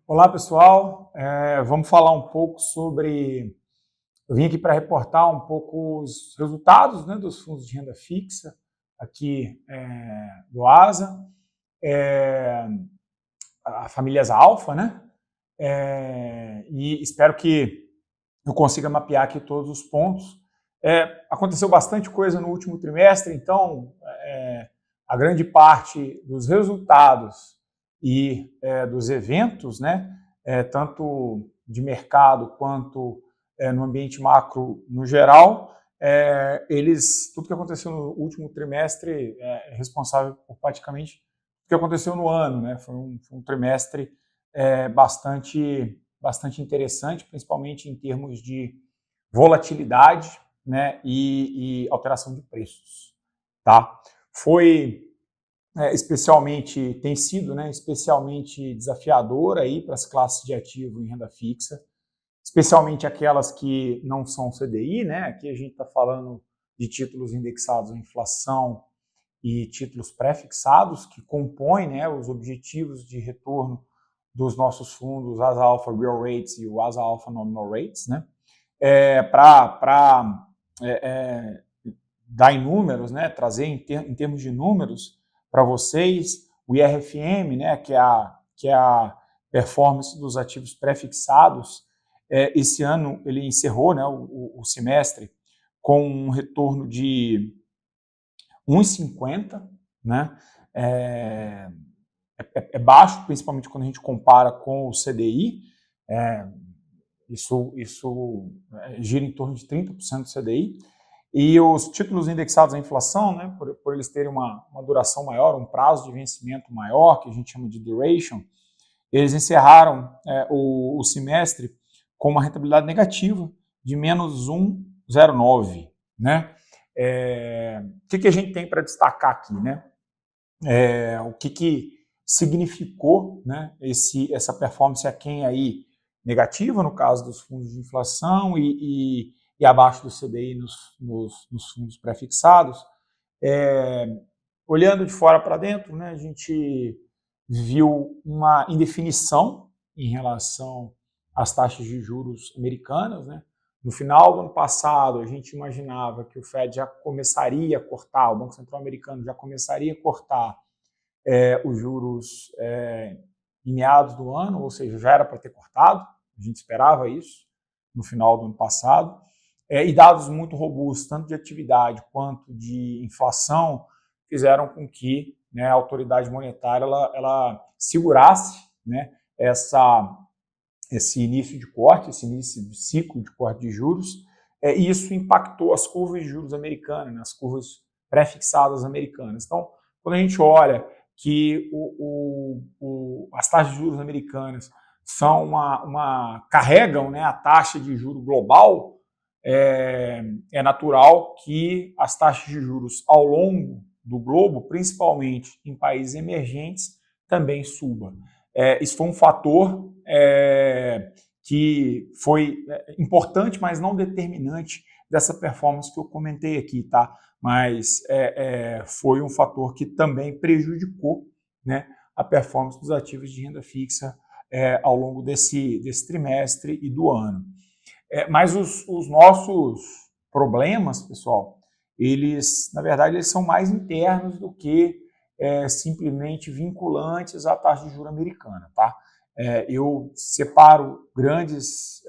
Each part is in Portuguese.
Olá, pessoal. Vamos falar um pouco sobre... Eu vim aqui para reportar um pouco os resultados, né, dos fundos de renda fixa aqui do ASA, a famílias Alfa, né? E espero que eu consiga mapear aqui todos os pontos. Aconteceu bastante coisa no último trimestre, então a grande parte dos resultados e dos eventos, né, tanto de mercado quanto no ambiente macro no geral, tudo que aconteceu no último trimestre é responsável por praticamente o que aconteceu no ano, né? Foi um trimestre bastante interessante, principalmente em termos de volatilidade, né, e alteração de preços, tá? Tem sido, né, especialmente desafiador aí para as classes de ativo em renda fixa, especialmente aquelas que não são CDI, né? Aqui a gente está falando de títulos indexados à inflação e títulos pré-fixados que compõem, né, os objetivos de retorno dos nossos fundos Asa Alpha Real Rates e o Asa Alpha Nominal Rates, né? Para dar em números, né, trazer em termos de números para vocês o IRFM, né, que é a performance dos ativos pré-fixados. Esse ano ele encerrou, né, o semestre com um retorno de 1,50, né? É baixo, principalmente quando a gente compara com o CDI. Isso gira em torno de 30% do CDI. E os títulos indexados à inflação, né, por eles terem uma duração maior, um prazo de vencimento maior, que a gente chama de duration, eles encerraram o semestre com uma rentabilidade negativa de menos 1,09. Né? O que a gente tem para destacar aqui? Né? O que significou, né, essa performance aquém aí negativa, no caso dos fundos de inflação e abaixo do CDI nos fundos pré-fixados. Olhando de fora para dentro, né, a gente viu uma indefinição em relação às taxas de juros americanas. Né? No final do ano passado, a gente imaginava que o Fed já começaria a cortar, o Banco Central Americano já começaria a cortar os juros em meados do ano, ou seja, já era para ter cortado, a gente esperava isso no final do ano passado, e dados muito robustos, tanto de atividade quanto de inflação, fizeram com que, né, a autoridade monetária ela segurasse, né, esse início de corte, esse início de ciclo de corte de juros, e isso impactou as curvas de juros americanas, né, as curvas pré-fixadas americanas. Então, quando a gente olha que as taxas de juros americanas carregam, né, a taxa de juros global, é natural que as taxas de juros ao longo do globo, principalmente em países emergentes, também subam. Isso foi um fator que foi importante, mas não determinante dessa performance que eu comentei aqui, tá? Mas foi um fator que também prejudicou, né, a performance dos ativos de renda fixa ao longo desse trimestre e do ano. Mas os nossos problemas, pessoal, na verdade, eles são mais internos do que simplesmente vinculantes à taxa de juros americana, tá? Eu separo grandes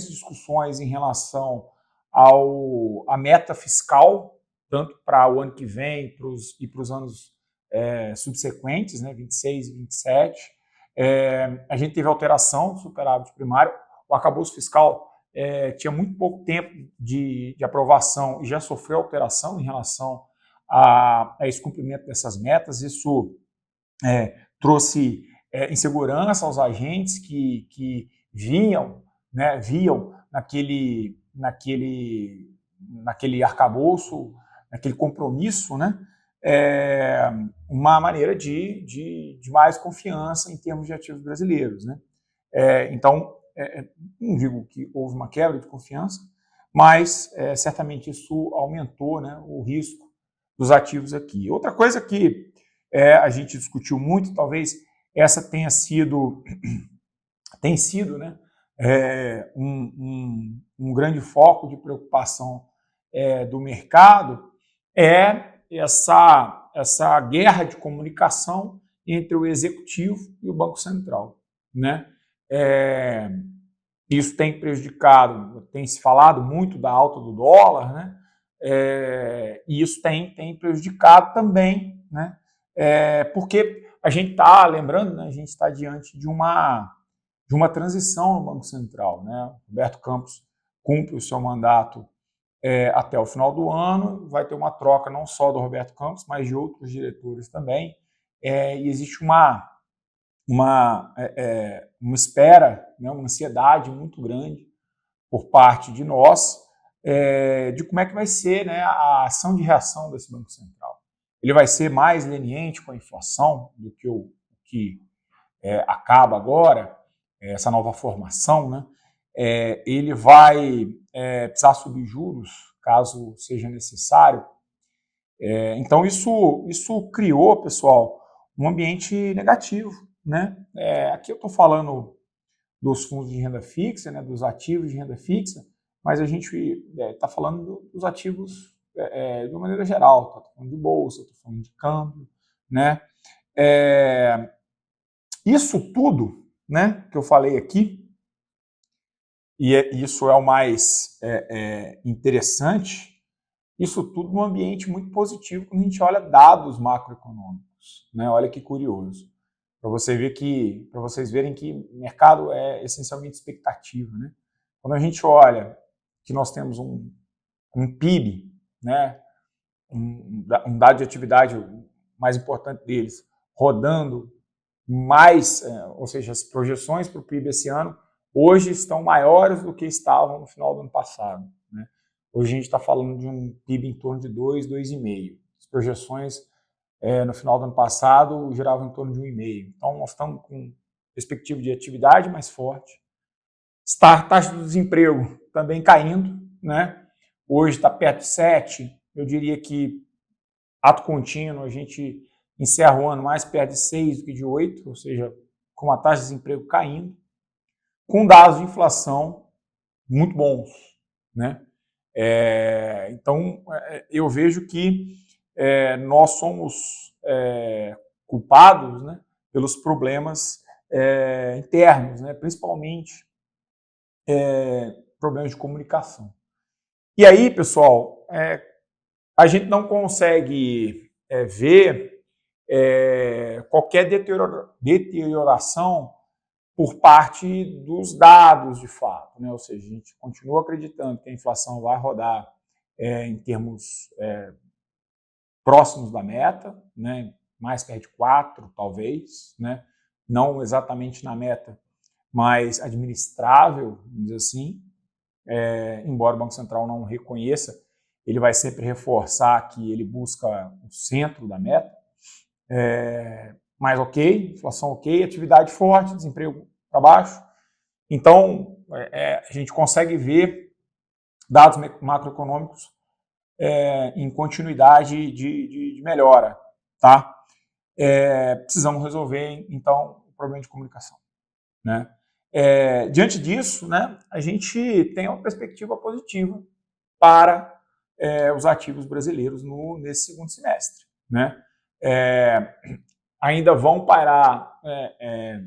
discussões em relação à meta fiscal, tanto para o ano que vem e para os anos subsequentes, né, 26 e 27. A gente teve alteração do superávit primário. O arcabouço fiscal tinha muito pouco tempo de aprovação e já sofreu alteração em relação a esse cumprimento dessas metas. Isso trouxe insegurança aos agentes que viam naquele arcabouço, naquele compromisso, né, uma maneira de mais confiança em termos de ativos brasileiros. Né? Então, não digo que houve uma quebra de confiança, mas certamente isso aumentou, né, o risco dos ativos aqui. Outra coisa que a gente discutiu muito, talvez essa tem sido, né, um grande foco de preocupação do mercado, é essa guerra de comunicação entre o executivo e o Banco Central, né? Isso tem prejudicado, tem se falado muito da alta do dólar, né? E isso tem prejudicado também, né? Porque a gente está, lembrando, né, a gente está diante de uma transição no Banco Central, né? Roberto Campos cumpre o seu mandato até o final do ano, vai ter uma troca não só do Roberto Campos, mas de outros diretores também, e existe uma espera, né, uma ansiedade muito grande por parte de nós de como é que vai ser, né, a ação de reação desse Banco Central. Ele vai ser mais leniente com a inflação do que o que acaba agora, essa nova formação, né? Ele vai precisar subir juros, caso seja necessário. Então, isso criou, pessoal, um ambiente negativo, né? Aqui eu estou falando dos fundos de renda fixa, né, dos ativos de renda fixa, mas a gente está falando dos ativos de uma maneira geral. Estou falando de bolsa, estou falando de câmbio, né? Isso tudo, né, que eu falei aqui, e isso é o mais interessante, isso tudo num ambiente muito positivo quando a gente olha dados macroeconômicos, né? Olha que curioso. Para vocês verem que o mercado é essencialmente expectativa, né? Quando a gente olha que nós temos um PIB, né, um dado de atividade mais importante deles, rodando mais, ou seja, as projeções para o PIB esse ano hoje estão maiores do que estavam no final do ano passado, né? Hoje a gente está falando de um PIB em torno de 2, 2,5. As projeções no final do ano passado giravam em torno de 1,5. Então nós estamos com perspectiva de atividade mais forte. Taxa do desemprego também caindo, né? Hoje está perto de 7. Eu diria que ato contínuo a gente encerra o ano mais perto de 6 do que de 8, ou seja, com a taxa de desemprego caindo, com dados de inflação muito bons, né? Então, eu vejo que nós somos culpados, né, pelos problemas internos, né, principalmente problemas de comunicação. E aí, pessoal, a gente não consegue ver qualquer deterioração por parte dos dados de fato, né? Ou seja, a gente continua acreditando que a inflação vai rodar em termos próximos da meta, né? Mais perto de 4, talvez, né? Não exatamente na meta, mas administrável, vamos dizer assim. Embora o Banco Central não reconheça, ele vai sempre reforçar que ele busca o centro da meta. Mas ok, inflação ok, atividade forte, desemprego para baixo. Então, a gente consegue ver dados macroeconômicos em continuidade de melhora, tá? Precisamos resolver, então, o problema de comunicação, né? Diante disso, né, a gente tem uma perspectiva positiva para os ativos brasileiros nesse segundo semestre, né? Ainda vão pairar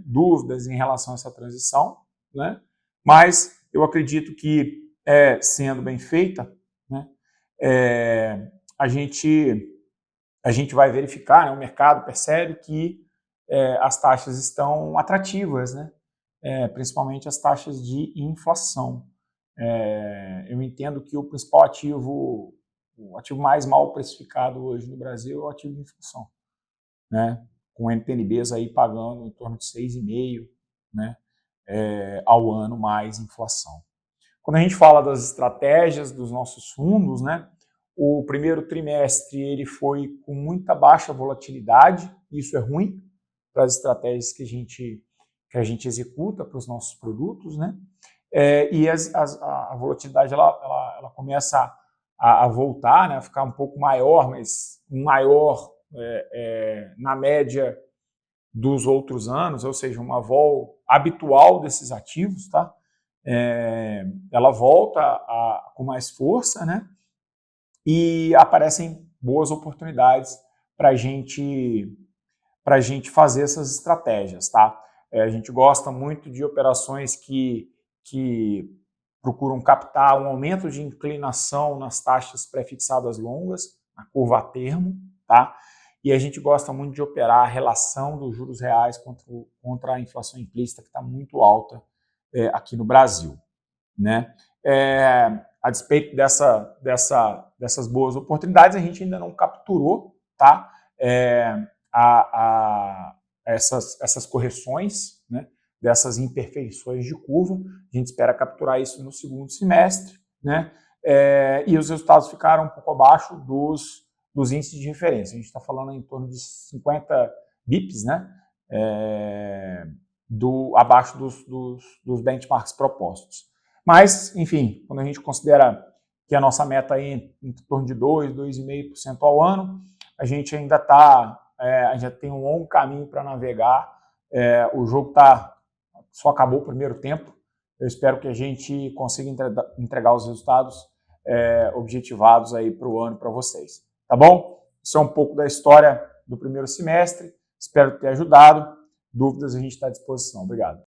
dúvidas em relação a essa transição, né? Mas eu acredito que, sendo bem feita, né, a gente vai verificar, né, o mercado percebe que as taxas estão atrativas, né? Principalmente as taxas de inflação. Eu entendo que o principal ativo, o ativo mais mal precificado hoje no Brasil é o ativo de inflação, né? Com NTNBs aí pagando em torno de 6,5%, né, ao ano mais inflação. Quando a gente fala das estratégias dos nossos fundos, né, o primeiro trimestre ele foi com muita baixa volatilidade, isso é ruim para as estratégias que a gente executa para os nossos produtos, né? E a volatilidade ela começa a voltar, né, a ficar um pouco maior, mas maior na média dos outros anos, ou seja, uma vol habitual desses ativos, tá? Ela volta com mais força, né? E aparecem boas oportunidades para a gente fazer essas estratégias, tá? A gente gosta muito de operações que procuram captar um aumento de inclinação nas taxas pré-fixadas longas, na curva a termo, tá? E a gente gosta muito de operar a relação dos juros reais contra a inflação implícita, que está muito alta aqui no Brasil, né? A despeito dessas boas oportunidades, a gente ainda não capturou, tá? Essas correções, né? Dessas imperfeições de curva. A gente espera capturar isso no segundo semestre, né? E os resultados ficaram um pouco abaixo dos índices de referência. A gente está falando em torno de 50 bips, né? Abaixo dos benchmarks propostos. Mas, enfim, quando a gente considera que a nossa meta aí em torno de 2, 2,5% ao ano, a gente ainda tem um longo caminho para navegar. O jogo só acabou o primeiro tempo. Eu espero que a gente consiga entregar os resultados objetivados aí para o ano para vocês. Tá bom? Isso é um pouco da história do primeiro semestre. Espero ter ajudado. Dúvidas a gente está à disposição. Obrigado.